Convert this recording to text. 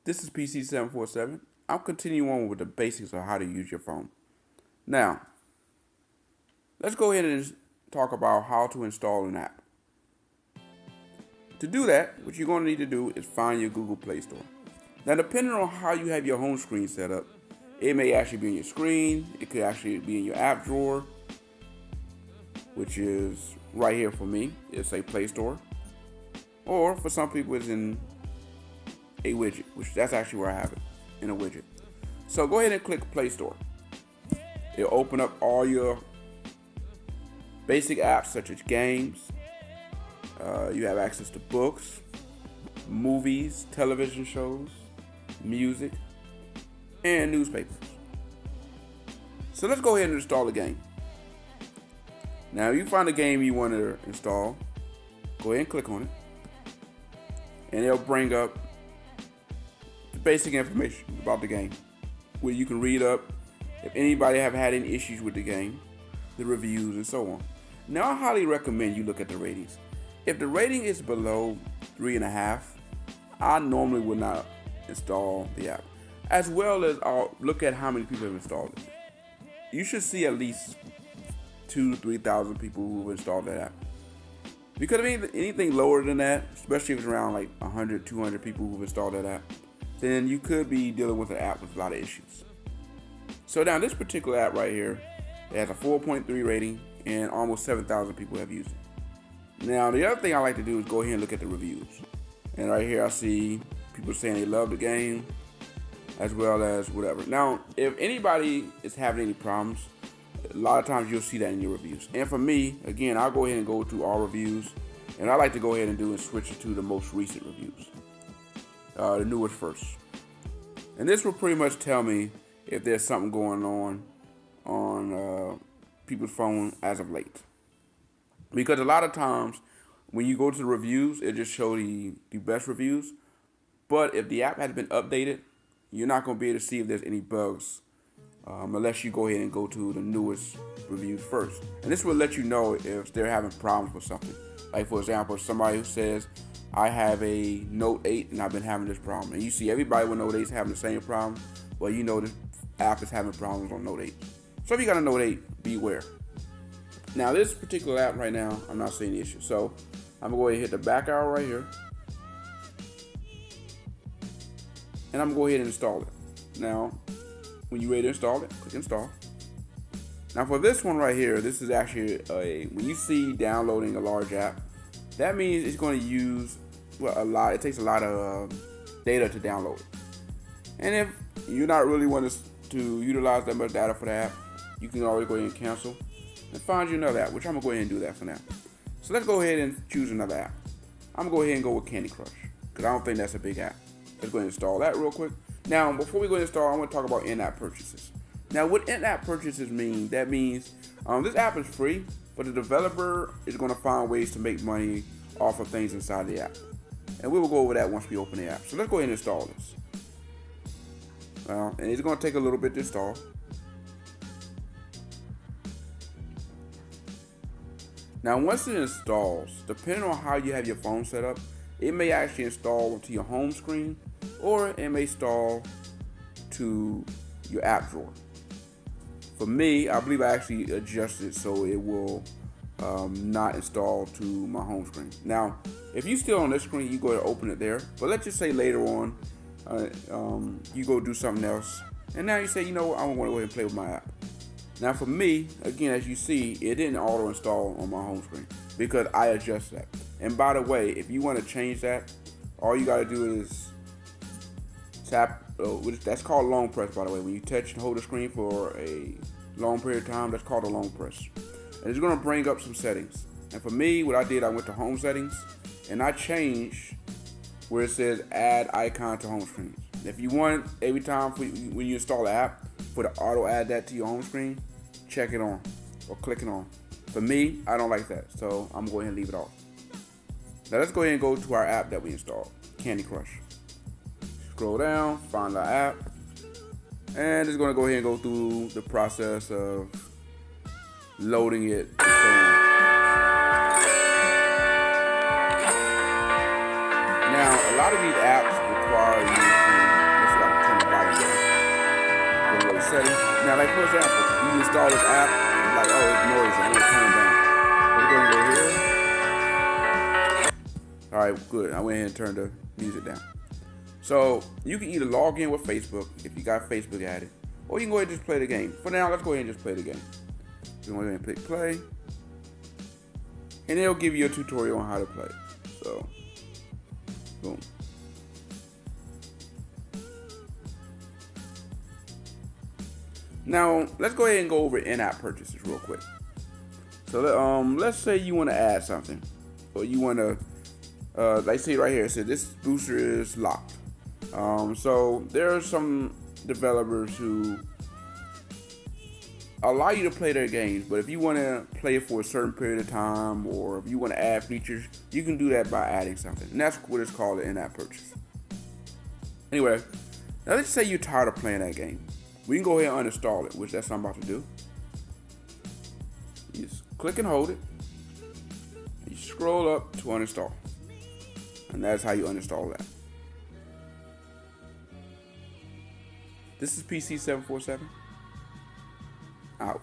This is PC747. I'll continue on with the basics of how to use your phone. Now, let's go ahead and talk about how to install an app. To do that, what you're going to need to do is find your Google Play Store. Now, depending on how you have your home screen set up, it may actually be in your screen, it could actually be in your app drawer, which is right here for me. It's a Play Store. Or for some people, it's in a widget, which that's actually where I have it, in a widget. So go ahead and click Play Store. It'll open up all your basic apps such as games. You have access to books, movies, television shows, music, and newspapers. So let's go ahead and install the game. Now, if you find a game you want to install, go ahead and click on it. And it'll bring up the basic information about the game, where you can read up if anybody have had any issues with the game, the reviews, and so on. Now, I highly recommend you look at the ratings. If the rating is below 3.5, I normally would not install the app. As well as I'll look at how many people have installed it. You should see at least 2,000 to 3,000 people who've installed that app. Because if anything lower than that, especially if it's around like 100, 200 people who've installed that app, then you could be dealing with an app with a lot of issues. So now this particular app right here, it has a 4.3 rating and almost 7,000 people have used it. Now, the other thing I like to do is go ahead and look at the reviews. And right here I see people saying they love the game, as well as whatever. Now, if anybody is having any problems, a lot of times you'll see that in your reviews. And for me, again, I'll go ahead and go to all reviews. And I like to go ahead and switch it to the most recent reviews. The newest first. And this will pretty much tell me if there's something going on people's phone as of late. Because a lot of times when you go to the reviews, it just shows the best reviews. But if the app has been updated, you're not going to be able to see if there's any bugs unless you go ahead and go to the newest reviews first. And this will let you know if they're having problems with something. Like, for example, somebody who says, I have a Note 8 and I've been having this problem. And you see everybody with Note 8 is having the same problem. Well, you know the app is having problems on Note 8. So if you got a Note 8, beware. Now, this particular app right now, I'm not seeing the issue. So I'm going to go ahead and hit the back arrow right here. And I'm going to go ahead and install it. Now, when you're ready to install it, click install. Now for this one right here, this is actually when you see downloading a large app, that means it's going to use it takes a lot of data to download it. And if you're not really wanting to utilize that much data for the app, you can always go ahead and cancel and find you another app, which I'm going to go ahead and do that for now. So let's go ahead and choose another app. I'm going to go ahead and go with Candy Crush, because I don't think that's a big app. Let's go ahead and install that real quick. Now, before we go ahead and install, I want to talk about in-app purchases. Now, what in-app purchases mean, that means this app is free, but the developer is going to find ways to make money off of things inside the app. And we will go over that once we open the app. So let's go ahead and install this. And it's going to take a little bit to install. Now, once it installs, depending on how you have your phone set up, it may actually install to your home screen, or it may install to your app drawer. For me, I believe I actually adjusted so it will not install to my home screen. Now, if you're still on this screen, you go to open it there. But let's just say later on, you go do something else, and now you say, you know what, I want to go ahead and play with my app. Now for me, again, as you see, it didn't auto install on my home screen because I adjusted that. And by the way, if you want to change that, all you got to do is tap, that's called long press, by the way. When you touch and hold the screen for a long period of time, that's called a long press. And it's going to bring up some settings. And for me, what I did, I went to home settings and I changed where it says add icon to home screen. If you want, every time when you install the app, for the auto add that to your home screen, check it on or click it on. For me, I don't like that, so I'm going to go ahead and leave it off. Now let's go ahead and go to our app that we installed, Candy Crush. Scroll down, find our app, and it's going to go ahead and go through the process of loading it and so on. Now, a lot of these apps require you to like for example, you install this app, it's like, oh, it's noisy, I want to turn it down. We're going to go here. All right, good. I went ahead and turned the music down. So you can either log in with Facebook if you got Facebook added, or you can go ahead and just play the game. For now, let's go ahead and just play the game. So go ahead and click play, and it'll give you a tutorial on how to play. So, boom. Now let's go ahead and go over in-app purchases real quick. So let's say you want to add something, or you want to. Like say right here, it says this booster is locked. So there are some developers who allow you to play their games, but if you want to play it for a certain period of time, or if you want to add features, you can do that by adding something, and that's what it's called an in-app purchase. Anyway, now let's say you're tired of playing that game. We can go ahead and uninstall it, which that's what I'm about to do. You just click and hold it. You scroll up to uninstall. And that's how you uninstall that. This is PC747. Out.